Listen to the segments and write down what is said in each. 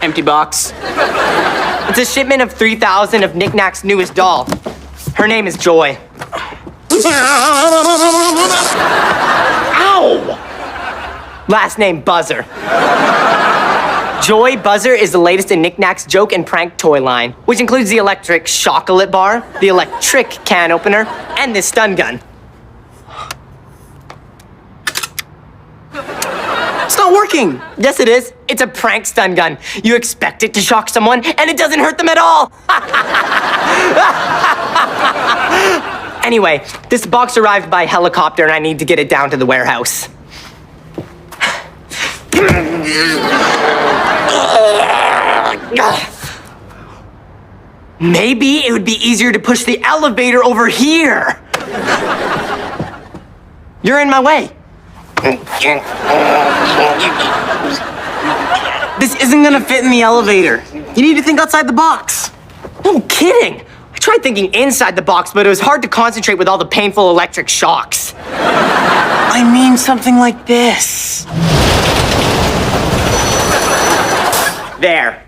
Empty box. It's a shipment of 3,000 of Knick Knack's newest doll. Her name is Joy. Ow! Last name Buzzer. Joy Buzzer is the latest in Knick Knack's joke and prank toy line, which includes the electric chocolate bar, the electric can opener, and this stun gun. It's not working. Yes, it is. It's a prank stun gun. You expect it to shock someone, and it doesn't hurt them at all. Anyway, this box arrived by helicopter, and I need to get it down to the warehouse. Maybe it would be easier to push the elevator over here. You're in my way. This isn't gonna fit in the elevator. You need to think outside the box. No kidding. I tried thinking inside the box, but it was hard to concentrate with all the painful electric shocks. I mean something like this. There.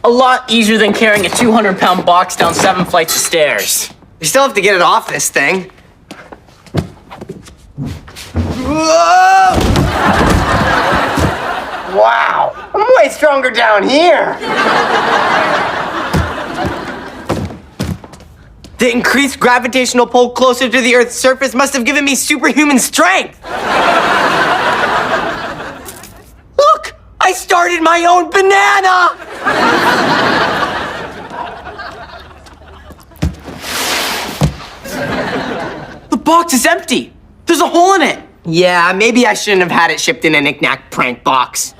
A lot easier than carrying a 200-pound box down 7 flights of stairs. You still have to get it off this thing. Whoa! Wow, I'm way stronger down here. The increased gravitational pull closer to the Earth's surface must have given me superhuman strength. Look, I started my own banana. The box is empty. There's a hole in it. Yeah, maybe I shouldn't have had it shipped in a Knick Knack prank box.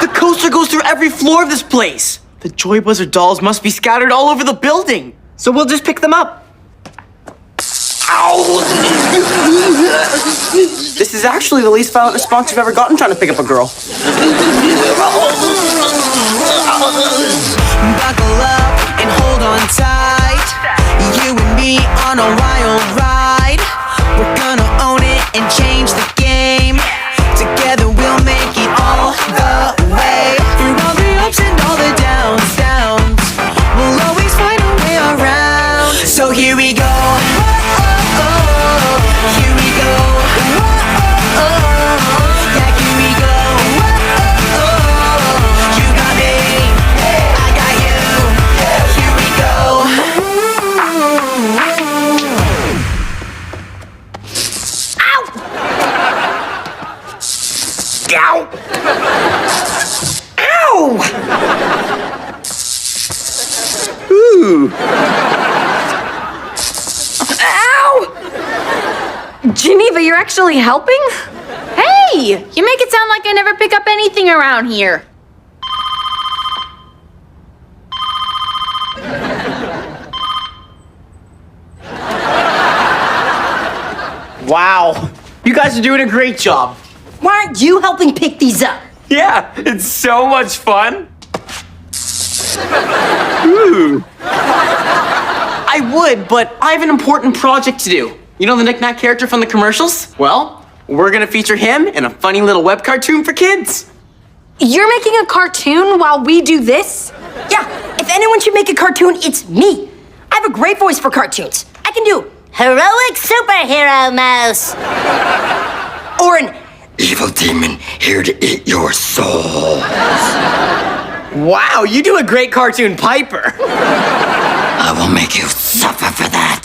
The coaster goes through every floor of this place. The Joy Buzzer dolls must be scattered all over the building. So we'll just pick them up. Ow! This is actually the least violent response you've ever gotten trying to pick up a girl. Buckle up and hold on tight. You and me on a wild ride. We're gonna own it and change the game. Together we'll make it all the way. Through all the ups and all the downs. We'll always find a way around. So here we go. Here we go. Yeah, here we go. You got me, I got you. Here we go. Ow! Ow! Ooh. Ow! Geneva, you're actually helping? Hey! You make it sound like I never pick up anything around here. Wow, you guys are doing a great job. Why aren't you helping pick these up? Yeah, it's so much fun. Ooh. I would, but I have an important project to do. You know the Knick Knack character from the commercials? Well, we're gonna feature him in a funny little web cartoon for kids. You're making a cartoon while we do this? Yeah, if anyone should make a cartoon, it's me. I have a great voice for cartoons. I can do Heroic Superhero Mouse. Or an Evil Demon here to eat your soul. Wow, you do a great cartoon Piper. I will make you suffer for that.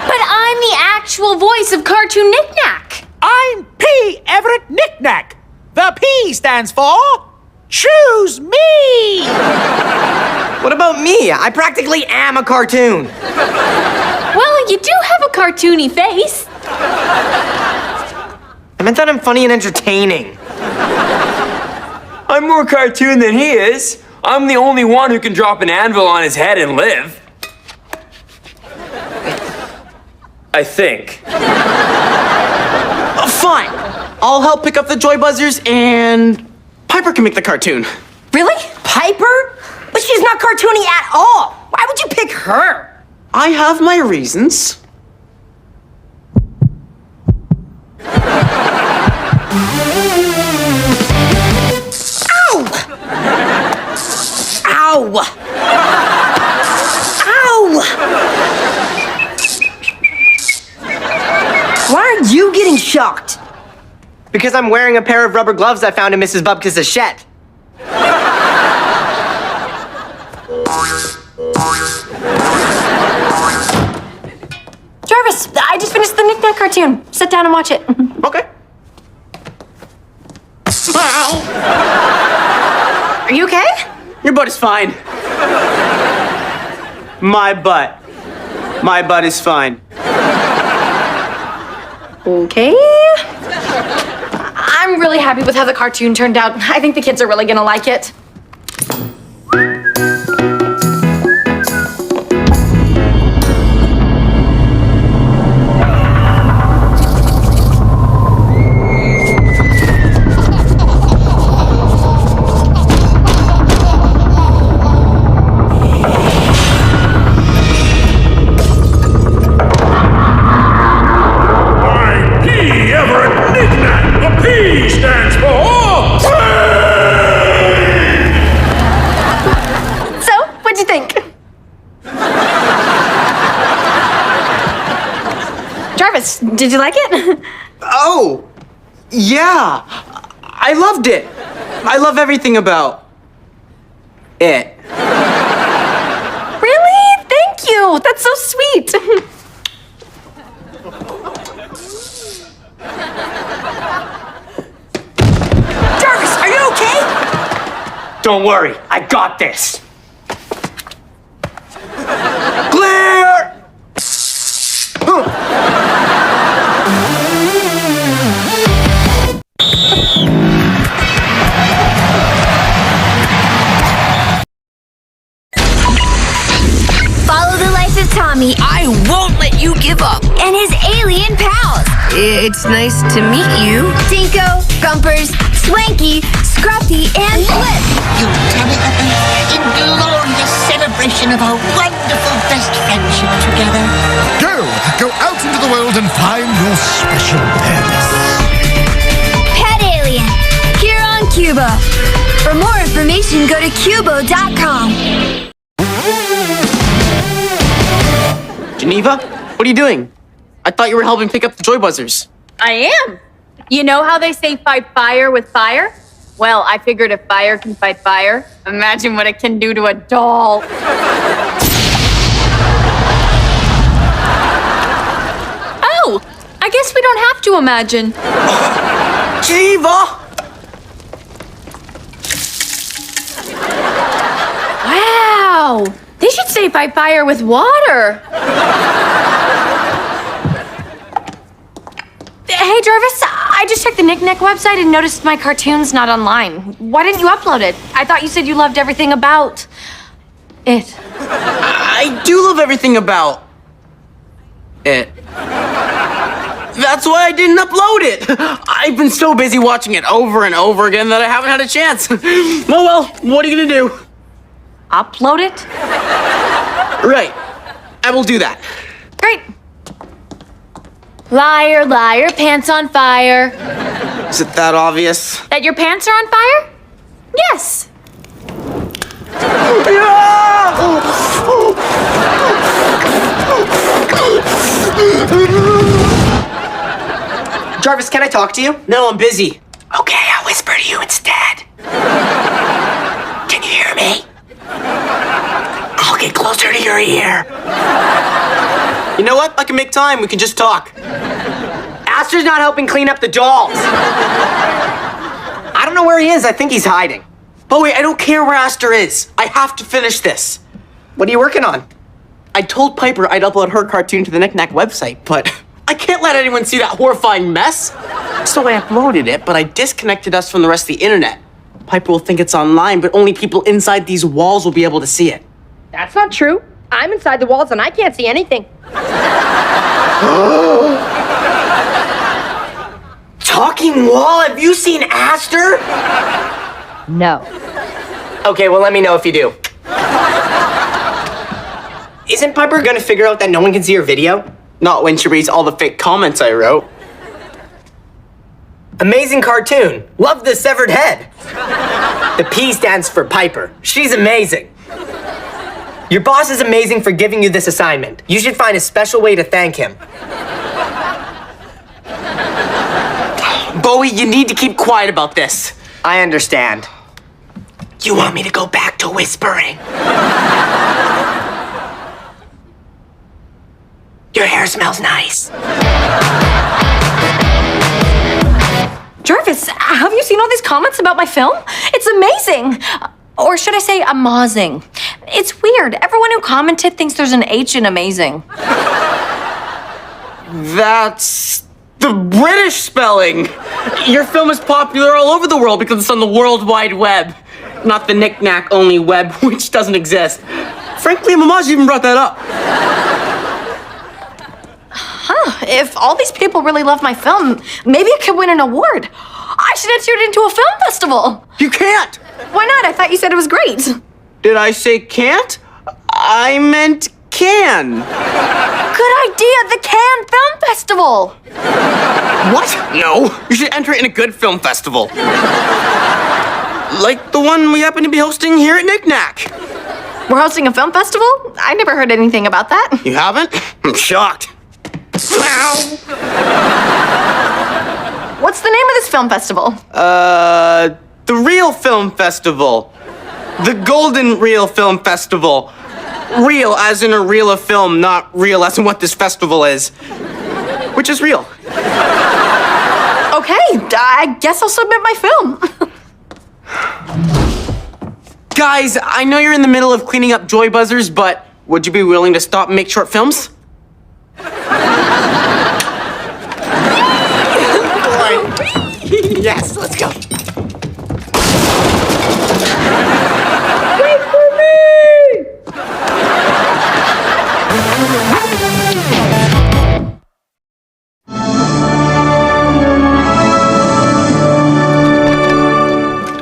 But I'm the actual voice of Cartoon Knick Knack. I'm P. Everett Knick Knack. The P stands for Choose Me. What about me? I practically am a cartoon. Well, you do have a cartoony face. I meant that I'm funny and entertaining. I'm more cartoon than he is. I'm the only one who can drop an anvil on his head and live. I think. Fine. I'll help pick up the Joy Buzzers and Piper can make the cartoon. Really? Piper? But she's not cartoony at all. Why would you pick her? I have my reasons. Ow! Ow! Ow! Why are you getting shocked? Because I'm wearing a pair of rubber gloves I found in Mrs. Bubka's shed. Jarvis, I just finished the Knick Knack cartoon. Sit down and watch it. Okay. Are you okay? Your butt is fine. My butt. My butt is fine. Okay. I'm really happy with how the cartoon turned out. I think the kids are really gonna like it. Jarvis, did you like it? Oh, yeah. I loved it. I love everything about it. Really? Thank you. That's so sweet. Jarvis, are you okay? Don't worry, I got this. Clear! Follow the life of Tommy I won't let you give up. and his alien pals. It's nice to meet you. Dinko, Grumpers, Swanky, Scruffy, and Flip. You tell it in glorious celebration of our wonderful best friendship together. Go out into the world and find your special pets. Pet Alien, here on Qubo. For more information, go to Qubo.com. Geneva, what are you doing? I thought you were helping pick up the joy buzzers. I am. You know how they say fight fire with fire? Well, I figured if fire can fight fire, imagine what it can do to a doll. Oh, I guess we don't have to imagine. Geneva! Wow, they should say fight fire with water. Hey, Jarvis, I just checked the Knick Knack website and noticed my cartoon's not online. Why didn't you upload it? I thought you said you loved everything about it. I do love everything about it. That's why I didn't upload it. I've been so busy watching it over and over again that I haven't had a chance. Well, what are you gonna do? Upload it? Right. I will do that. Great. Liar, liar, pants on fire. Is it that obvious? That your pants are on fire? Yes. Jarvis, can I talk to you? No, I'm busy. Okay, I'll whisper to you instead. Can you hear me? I'll get closer to your ear. You know what? I can make time. We can just talk. Aster's not helping clean up the dolls. I don't know where he is. I think he's hiding. But wait, I don't care where Aster is. I have to finish this. What are you working on? I told Piper I'd upload her cartoon to the Knick Knack website, but I can't let anyone see that horrifying mess. So I uploaded it, but I disconnected us from the rest of the internet. Piper will think it's online, but only people inside these walls will be able to see it. That's not true. I'm inside the walls and I can't see anything. Talking wall? Have you seen Aster? No. Okay, well, let me know if you do. Isn't Piper gonna figure out that no one can see her video? Not when she reads all the fake comments I wrote. Amazing cartoon. Love the severed head. The P stands for Piper. She's amazing. Your boss is amazing for giving you this assignment. You should find a special way to thank him. Bowie, you need to keep quiet about this. I understand. You want me to go back to whispering? Your hair smells nice. Jarvis, have you seen all these comments about my film? It's amazing. Or should I say amazing? It's weird. Everyone who commented thinks there's an H in amazing. That's the British spelling. Your film is popular all over the world because it's on the World Wide Web. Not the knick-knack only web, which doesn't exist. Frankly, Mamaj even brought that up. If all these people really love my film, maybe it could win an award. I should enter it into a film festival. You can't! Why not? I thought you said it was great. Did I say can't? I meant can. Good idea, the Cannes Film Festival. What? No, you should enter it in a good film festival. Like the one we happen to be hosting here at Knick-Knack. We're hosting a film festival? I never heard anything about that. You haven't? I'm shocked. What's the name of this film festival? The Real Film Festival. The Golden Reel Film Festival. Real as in a reel of film, not real as in what this festival is. Which is real. Okay, I guess I'll submit my film. Guys, I know you're in the middle of cleaning up joy buzzers, but would you be willing to stop and make short films? Yes, let's go. Wait for me!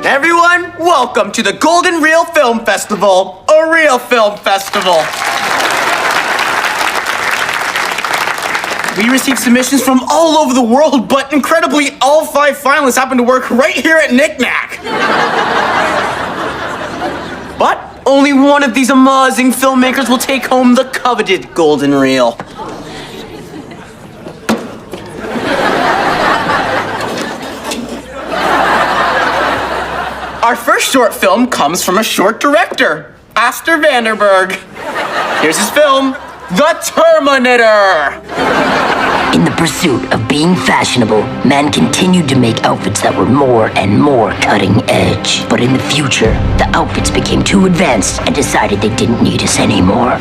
Everyone, welcome to the Golden Reel Film Festival, a real film festival. We received submissions from all over the world, but incredibly, all 5 finalists happen to work right here at Knick-Knack. But only one of these amazing filmmakers will take home the coveted Golden Reel. Our first short film comes from a short director, Aster Vanderberg. Here's his film, The Terminator. In the pursuit of being fashionable, man continued to make outfits that were more and more cutting edge. But in the future, the outfits became too advanced and decided they didn't need us anymore.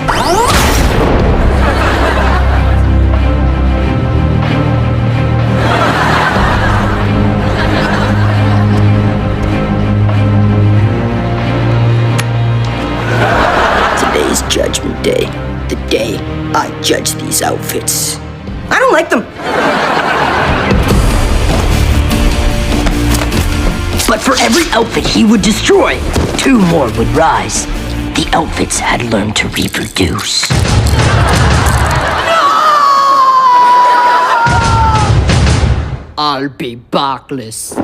Today's Judgment Day, the day I judge these outfits. I don't like them. But for every outfit he would destroy, 2 more would rise. The outfits had learned to reproduce. I'll be backless.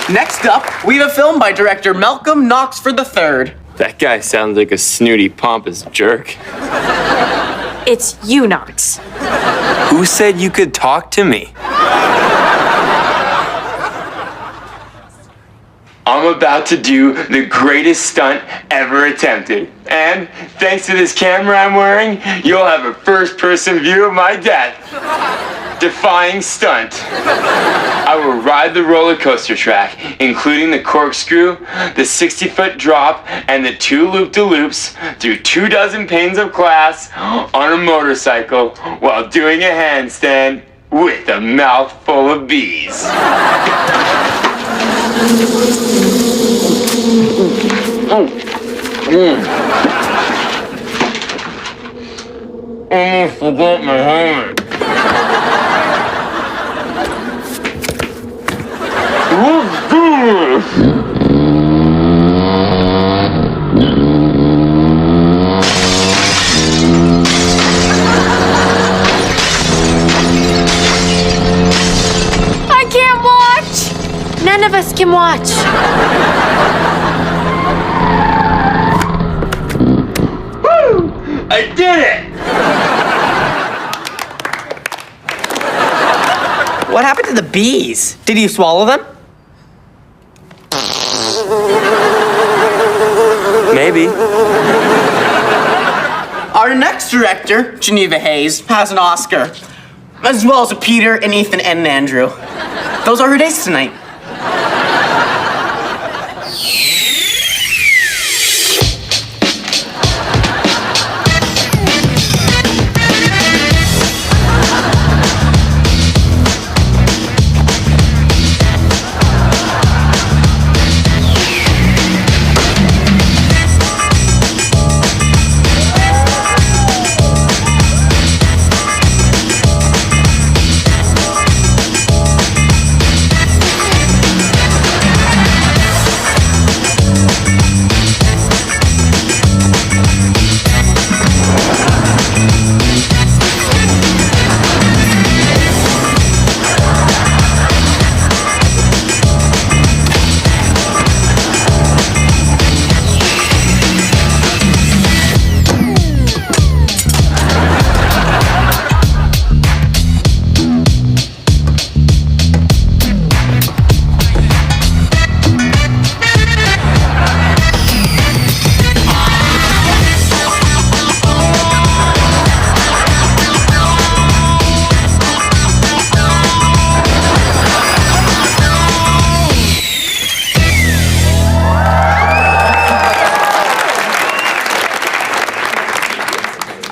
Next up, we have a film by director Malcolm Knoxford III. That guy sounds like a snooty, pompous jerk. It's you, Knox. Who said you could talk to me? I'm about to do the greatest stunt ever attempted. And thanks to this camera I'm wearing, you'll have a first-person view of my death. Defying stunt. I will ride the roller coaster track, including the corkscrew, the 60-foot drop, and the 2 loop-de-loops through 24 panes of glass on a motorcycle while doing a handstand with a mouth full of bees. Almost forgot my helmet. Let's do this! him watch. Woo! I did it! What happened to the bees? Did you swallow them? Maybe. Our next director, Geneva Hayes, has an Oscar, as well as a Peter and Ethan and Andrew. Those are her days tonight.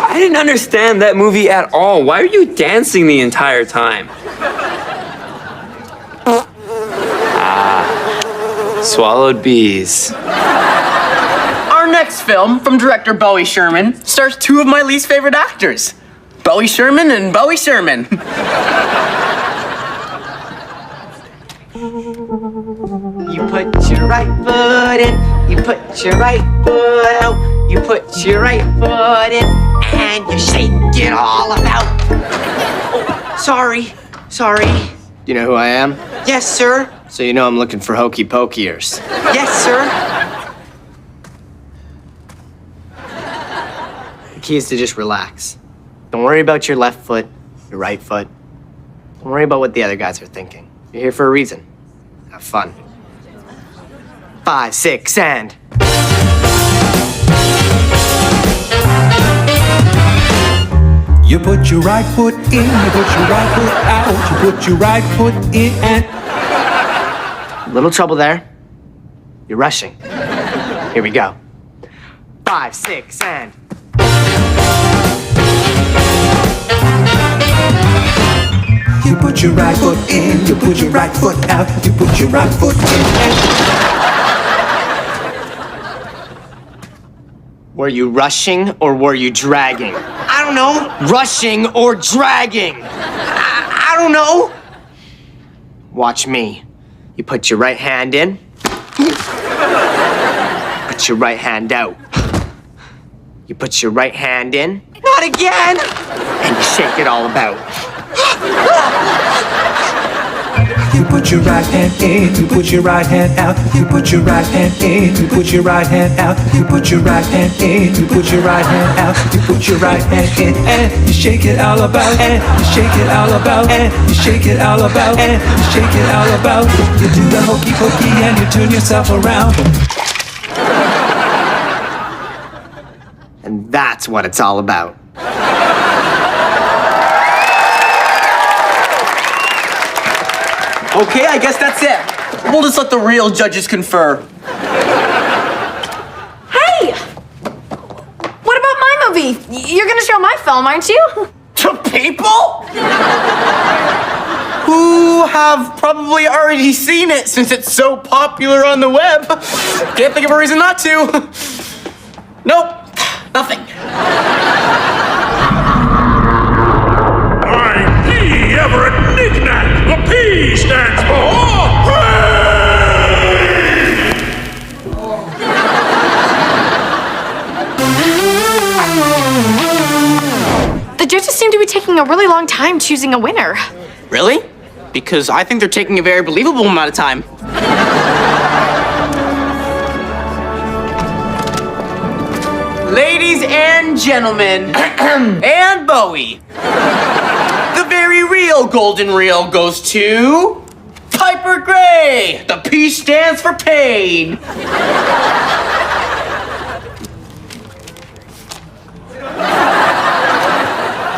I didn't understand that movie at all. Why are you dancing the entire time? Swallowed bees. Our next film, from director Bowie Sherman, stars two of my least favorite actors, Bowie Sherman and Bowie Sherman. You put your right foot in, you put your right foot out, you put your right foot in, and you shake it all about. Oh, sorry. Do you know who I am? Yes, sir. So you know I'm looking for hokey pokiers. Yes, sir. The key is to just relax. Don't worry about your left foot, your right foot. Don't worry about what the other guys are thinking. You're here for a reason. Have fun. 5, 6, and... You put your right foot in, you put your right foot out, you put your right foot in and... Little trouble there. You're rushing. Here we go. 5, 6, and... You put your right foot in, you put your right foot out, you put your right foot in and... Were you rushing or were you dragging? I don't know. Rushing or dragging? I don't know. Watch me. You put your right hand in. Put your right hand out. You put your right hand in. Not again! And you shake it all about. You put your right hand in, you put your right hand out, you put your right hand in, you put your right hand out, you put your right hand in, you put your right hand out, you put your right hand in, and you shake it all about, and you shake it all about, and you shake it all about, and you shake it all about. You do the hokey pokey and you turn yourself around. And that's what it's all about. Okay, I guess that's it. We'll just let the real judges confer. Hey! What about my movie? You're gonna show my film, aren't you? To people? Who have probably already seen it since it's so popular on the web. Can't think of a reason not to. Nope, nothing. I'm P. Everett Knickknack. The P stands for The judges seem to be taking a really long time choosing a winner. Really? Because I think they're taking a very believable amount of time. Ladies and gentlemen, and Bowie, the very real golden reel goes to Piper Gray. The P stands for pain.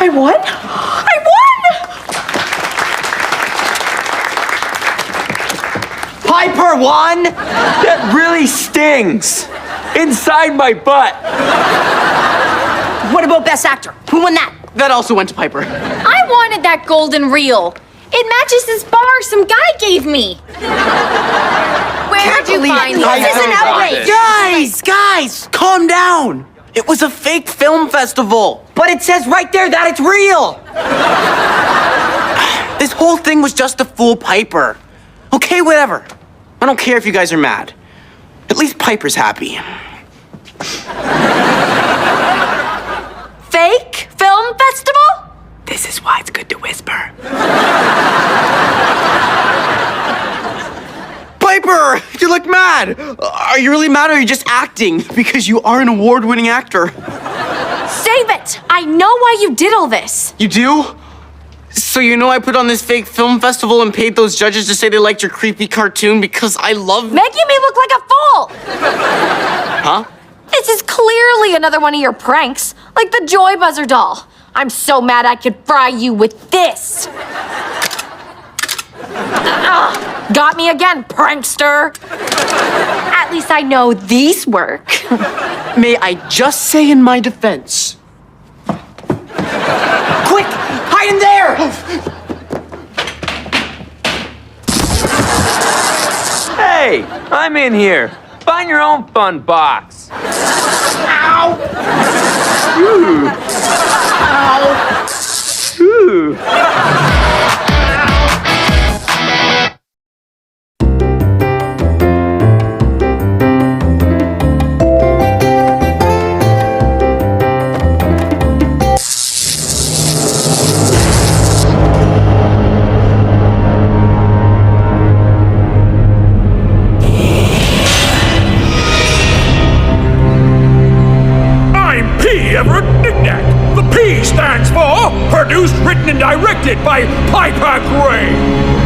I won? I won! Piper won? That really stings. Inside my butt. What about Best Actor? Who won that? That also went to Piper. I wanted that golden reel. It matches this bar some guy gave me. Where'd you find This this? is an outrage. Guys, calm down. It was a fake film festival. But it says right there that it's real. This whole thing was just to fool Piper. Okay, whatever. I don't care if you guys are mad. At least Piper's happy. Fake film festival? This is why it's good to whisper. Piper, you look mad. Are you really mad or are you just acting? Because you are an award-winning actor. Save it! I know why you did all this. You do? So you know I put on this fake film festival and paid those judges to say they liked your creepy cartoon because I love... Making me look like a fool! Huh? This is clearly another one of your pranks, like the Joy Buzzer doll. I'm so mad I could fry you with this. Got me again, prankster. At least I know these work. May I just say in my defense? Quick! Hide in there! Hey, I'm in here. Find your own fun box. Ow! Ooh. Ow! Ooh. P stands for Produced, Written, and Directed by Piper Gray.